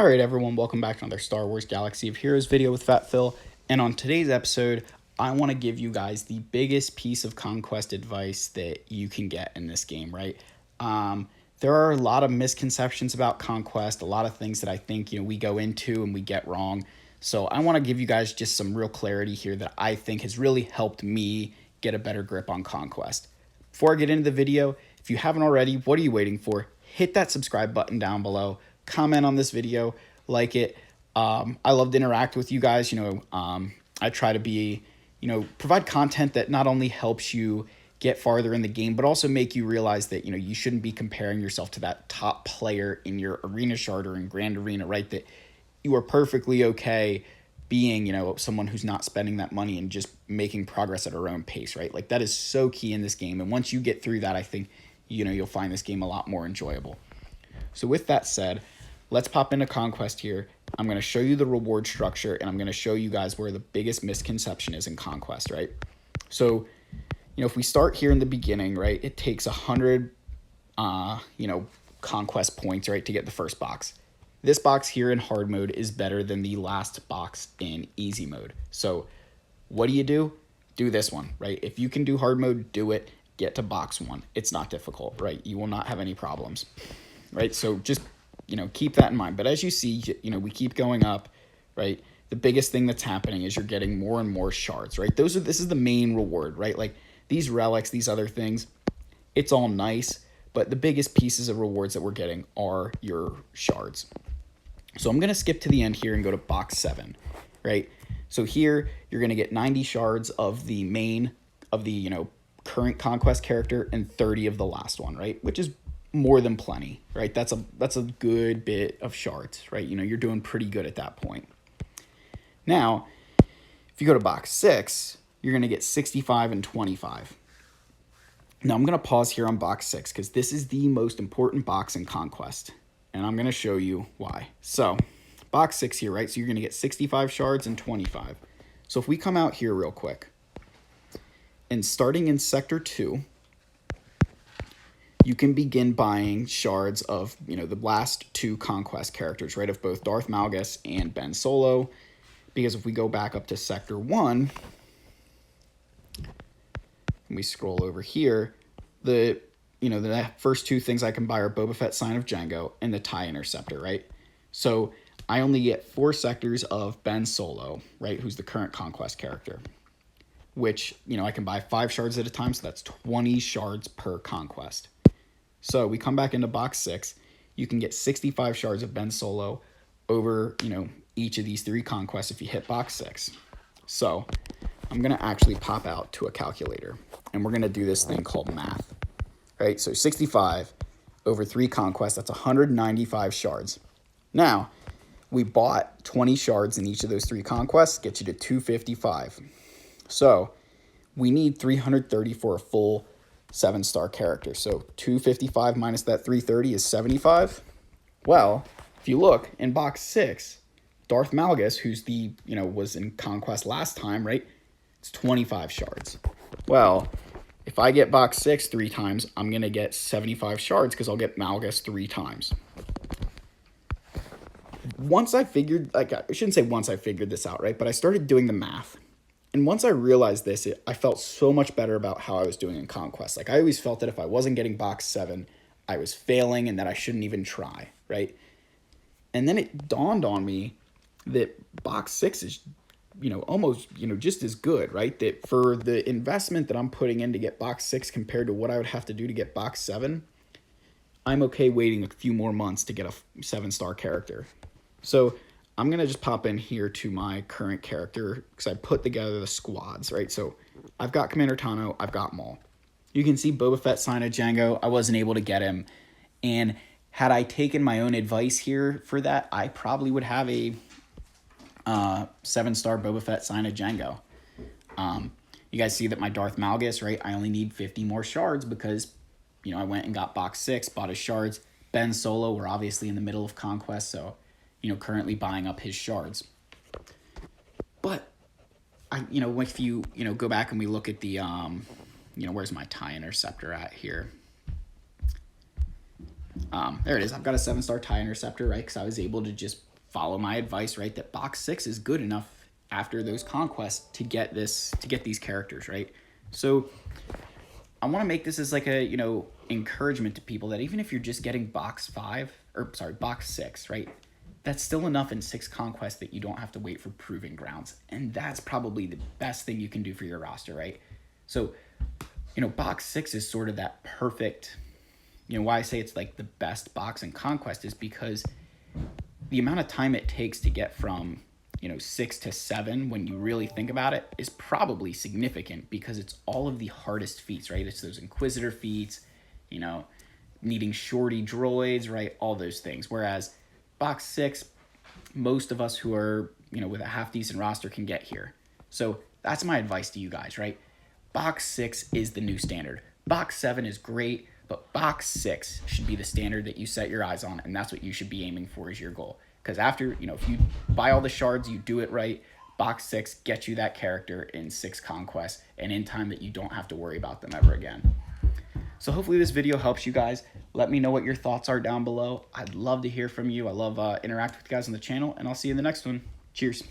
Alright everyone, welcome back to another Star Wars Galaxy of Heroes video with Fat Phil, and on today's episode, I want to give you guys the biggest piece of Conquest advice that you can get in this game, right? There are a lot of misconceptions about Conquest, a lot of things that I think, we go into and we get wrong, so I want to give you guys just some real clarity here that I think has really helped me get a better grip on Conquest. Before I get into the video, if you haven't already, what are you waiting for? Hit that subscribe button down below. Comment on this video, like it. I love to interact with you guys. I try to be, provide content that not only helps you get farther in the game, but also make you realize that, you shouldn't be comparing yourself to that top player in your arena shard or in Grand Arena, right? That you are perfectly okay being, someone who's not spending that money and just making progress at our own pace, right? Like that is so key in this game. And once you get through that, I think, you'll find this game a lot more enjoyable. So with that said, let's pop into Conquest here. I'm going to show you the reward structure, and I'm going to show you guys where the biggest misconception is in Conquest, right? So, if we start here in the beginning, right, it takes 100, Conquest points, right, to get the first box. This box here in hard mode is better than the last box in easy mode. So what do? Do this one, right? If you can do hard mode, do it. Get to box 1. It's not difficult, right? You will not have any problems, right? So just keep that in mind. But as you see, we keep going up, right? The biggest thing that's happening is you're getting more and more shards, right? This is the main reward, right? Like these relics, these other things, it's all nice, but the biggest pieces of rewards that we're getting are your shards. So I'm going to skip to the end here and go to box 7, right? So here you're going to get 90 shards of the main, of the, current Conquest character and 30 of the last one, right? Which is more than plenty, right? That's a good bit of shards, right? You're doing pretty good at that point. Now, if you go to box 6, you're going to get 65 and 25. Now, I'm going to pause here on box 6 because this is the most important box in Conquest, and I'm going to show you why. So, box 6 here, right? So you're going to get 65 shards and 25. So if we come out here real quick, and starting in Sector 2, you can begin buying shards of, the last 2 Conquest characters, right, of both Darth Malgus and Ben Solo, because if we go back up to Sector 1, and we scroll over here, the first 2 things I can buy are Boba Fett Sign of Django and the TIE Interceptor, right? So I only get 4 sectors of Ben Solo, right, who's the current Conquest character, which, I can buy 5 shards at a time, so that's 20 shards per Conquest. So we come back into box 6. You can get 65 shards of Ben Solo over, each of these 3 conquests if you hit box 6. So I'm going to actually pop out to a calculator, and we're going to do this thing called math, right? So 65 over 3 conquests, that's 195 shards. Now, we bought 20 shards in each of those 3 conquests, gets you to 255. So we need 330 for a full 7-star character. So 255 minus that 330 is 75. Well, if you look in box 6, Darth Malgus, who's the, was in Conquest last time, right? It's 25 shards. Well, if I get box 6 3 times, I'm going to get 75 shards because I'll get Malgus 3 times. Once I figured, I shouldn't say once I figured this out, right? But I started doing the math. And once I realized this, I felt so much better about how I was doing in Conquest. Like, I always felt that if I wasn't getting box 7, I was failing and that I shouldn't even try, right? And then it dawned on me that box 6 is, almost, just as good, right? That for the investment that I'm putting in to get box 6 compared to what I would have to do to get box 7, I'm okay waiting a few more months to get a 7-star character. So I'm going to just pop in here to my current character because I put together the squads, right? So I've got Commander Tano, I've got Maul. You can see Boba Fett Sign of Django. I wasn't able to get him. And had I taken my own advice here for that, I probably would have a 7-star Boba Fett Sign of Django. You guys see that my Darth Malgus, right? I only need 50 more shards because, I went and got box 6, bought his shards. Ben Solo, we're obviously in the middle of Conquest, so currently buying up his shards. But, if you, go back and we look at the, where's my TIE Interceptor at here? There it is. I've got a 7-star TIE Interceptor, right? Because I was able to just follow my advice, right? That box 6 is good enough after those conquests to get these characters, right? So I want to make this as like a, you know, encouragement to people that even if you're just getting box 6, right? That's still enough in 6 conquests that you don't have to wait for proving grounds. And that's probably the best thing you can do for your roster, right? So, you know, box 6 is sort of that perfect, you know, why I say it's like the best box in Conquest is because the amount of time it takes to get from, you know, 6 to 7, when you really think about it, is probably significant because it's all of the hardest feats, right? It's those Inquisitor feats, you know, needing shorty droids, right? All those things. Whereas box 6, most of us who are, you know, with a half decent roster can get here. So that's my advice to you guys, right? Box 6 is the new standard. Box 7 is great, but box 6 should be the standard that you set your eyes on, and that's what you should be aiming for as your goal. Because after, you know, if you buy all the shards, you do it right, box 6 gets you that character in 6 conquests, and in time that you don't have to worry about them ever again. So hopefully this video helps you guys. Let me know what your thoughts are down below. I'd love to hear from you. I love interacting with you guys on the channel, and I'll see you in the next one. Cheers.